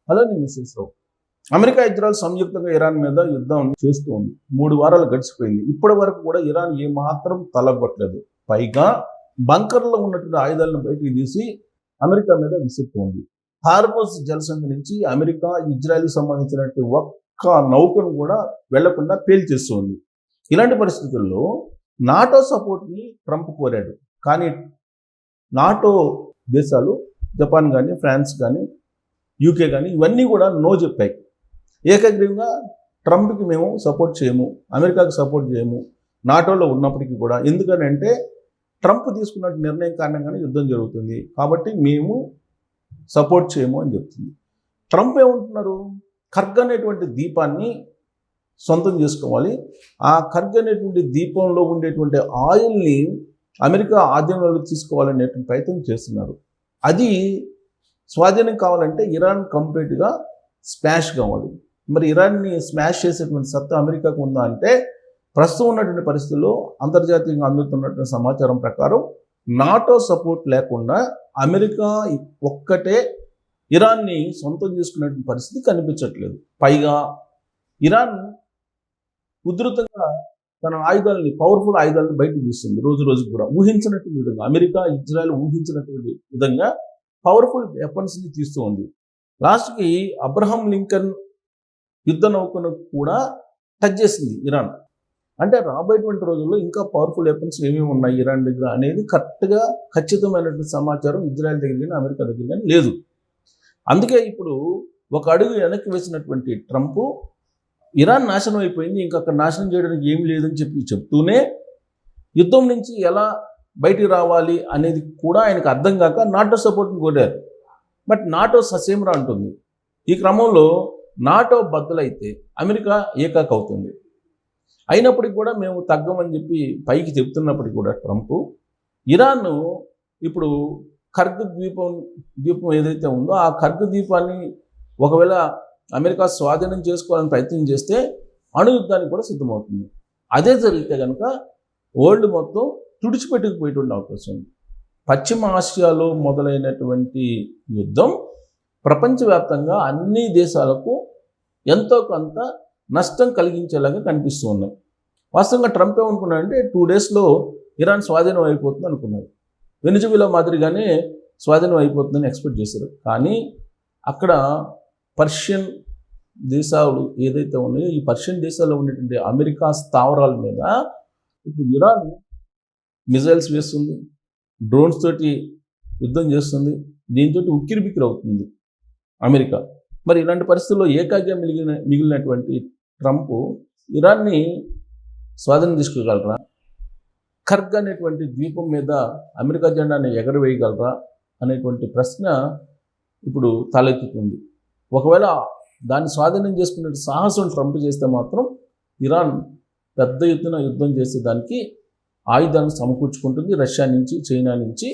Hello నేను missus రావు. America Israel సంయుక్తంగా Iran మీద యుద్ధం చేస్తూ ఉంది. 3 వారాలు గడిచిపోయింది. ఇప్పటి వరకు కూడా ఇరాన్ ఏమాత్రం తలగొట్టలేదు. పైగా బంకర్లో ఉన్నటువంటి ఆయుధాలను బయటికి తీసి అమెరికా మీద విసురుతోంది. హార్మోజ్ జలసంధి నుంచి అమెరికా ఇజ్రాయెల్కి సంబంధించినటువంటి ఒక్క నౌకను కూడా వెళ్లకుండా పేల్చేస్తుంది. ఇలాంటి పరిస్థితుల్లో నాటో సపోర్ట్ని ట్రంప్ కోరాడు. కానీ నాటో దేశాలు జపాన్ కానీ, ఫ్రాన్స్ కానీ, యూకే కానీ ఇవన్నీ కూడా నో చెప్పాయి. ఏకగ్రీవంగా ట్రంప్కి మేము సపోర్ట్ చేయము, అమెరికాకి సపోర్ట్ చేయము నాటోలో ఉన్నప్పటికీ కూడా. ఎందుకనంటే ట్రంప్ తీసుకున్న నిర్ణయం కారణంగానే యుద్ధం జరుగుతుంది కాబట్టి మేము సపోర్ట్ చేయము అని చెప్తుంది. ట్రంప్ ఏమంటున్నారు, ఖర్గ్ అనేటువంటి దీపాన్ని సొంతం చేసుకోవాలి, ఆ ఖర్గ్ అనేటువంటి దీపంలో ఉండేటువంటి ఆయిల్ని అమెరికా ఆధీనంలోకి తీసుకోవాలనేటువంటి ప్రయత్నం చేస్తున్నారు. అది స్వాధీనం కావాలంటే ఇరాన్ కంప్లీట్గా స్మాష్ కావాలి. మరి ఇరాన్ని స్మాష్ చేసేటువంటి సత్తా అమెరికాకు ఉందా అంటే ప్రస్తుతం ఉన్నటువంటి పరిస్థితుల్లో అంతర్జాతీయంగా అందుతున్నటువంటి సమాచారం ప్రకారం నాటో సపోర్ట్ లేకుండా అమెరికా ఒక్కటే ఇరాన్ని సొంతం చేసుకునేటువంటి పరిస్థితి కనిపించట్లేదు. పైగా ఇరాన్ ఉధృతంగా తన ఆయుధాలని, పవర్ఫుల్ ఆయుధాలను బయటకు తీస్తుంది రోజు రోజుకు కూడా. ఊహించినటువంటి విధంగా అమెరికా ఇజ్రాయెల్ ఊహించినటువంటి విధంగా పవర్ఫుల్ వెపన్స్ని తీస్తూ ఉంది. లాస్ట్కి అబ్రహం లింకన్ యుద్ధ నౌకను కూడా టచ్ చేసింది ఇరాన్. అంటే రాబోయేటువంటి రోజుల్లో ఇంకా పవర్ఫుల్ వెపన్స్ ఏమేమి ఉన్నాయి ఇరాన్ దగ్గర అనేది కరెక్ట్గా ఖచ్చితమైనటువంటి సమాచారం ఇజ్రాయెల్ దగ్గర కానీ అమెరికా దగ్గర కానీ లేదు. అందుకే ఇప్పుడు ఒక అడుగు వెనక్కి వేసినటువంటి ట్రంప్ ఇరాన్ నాశనం అయిపోయింది, ఇంకా అక్కడ నాశనం చేయడానికి ఏమి లేదని చెప్తూనే యుద్ధం నుంచి ఎలా బయటికి రావాలి అనేది కూడా ఆయనకు అర్థం కాక నాటో సపోర్ట్ని కోరారు. బట్ నాటో ససేమరా అంటుంది. ఈ క్రమంలో నాటో బద్దలైతే అమెరికా ఏకాక్ అవుతుంది. అయినప్పటికీ కూడా మేము తగ్గమని చెప్పి పైకి చెప్తున్నప్పటికీ కూడా ట్రంప్ ఇరాన్ ఇప్పుడు ఖర్గ్ ద్వీపం ఏదైతే ఉందో ఆ ఖర్గ్ ద్వీపాన్ని ఒకవేళ అమెరికా స్వాధీనం చేసుకోవాలని ప్రయత్నం చేస్తే అణు యుద్ధానికి కూడా సిద్ధమవుతుంది. అదే జరిగితే కనుక వరల్డ్ మొత్తం తుడిచిపెట్టుకుపోయేటువంటి అవకాశం ఉంది. పశ్చిమ ఆసియాలో మొదలైనటువంటి యుద్ధం ప్రపంచవ్యాప్తంగా అన్ని దేశాలకు ఎంతో కొంత నష్టం కలిగించేలాగా కనిపిస్తూ ఉన్నాయి. వాస్తవంగా ట్రంప్ ఏమనుకున్నాడంటే 2 డేస్లో ఇరాన్ స్వాధీనం అయిపోతుంది అనుకున్నారు. వెనిజువేలా మాదిరిగానే స్వాధీనం అయిపోతుందని ఎక్స్పెక్ట్ చేశారు. కానీ అక్కడ పర్షియన్ దేశాలు ఏదైతే ఉన్నాయో ఈ పర్షియన్ దేశాల్లో ఉండేటువంటి అమెరికా స్థావరాల మీద ఇప్పుడు ఇరాన్ మిజైల్స్ వేస్తుంది, డ్రోన్స్ తోటి యుద్ధం చేస్తుంది. దీంతో ఉక్కిరిబిక్కిరి అవుతుంది అమెరికా. మరి ఇలాంటి పరిస్థితుల్లో ఏకాగ్గా మిగిలినటువంటి ట్రంప్ ఇరాన్ని స్వాధీనం తీసుకోగలరా? ఖర్గ్ అనేటువంటి ద్వీపం మీద అమెరికా జెండాని ఎగరవేయగలరా అనేటువంటి ప్రశ్న ఇప్పుడు తలెత్తుతుంది. ఒకవేళ దాన్ని స్వాధీనం చేసుకునే సాహసం ట్రంప్ చేస్తే మాత్రం ఇరాన్ పెద్ద ఎత్తున యుద్ధం చేసేదానికి ఆయుధాలను సమకూర్చుకుంటుంది రష్యా నుంచి, చైనా నుంచి.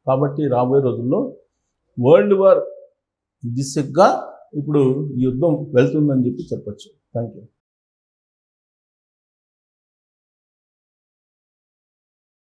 కాబట్టి రాబోయే రోజుల్లో వరల్డ్ వార్ దిశగా ఇప్పుడు యుద్ధం వెళ్తుందని చెప్పి చెప్పచ్చు. Thank you.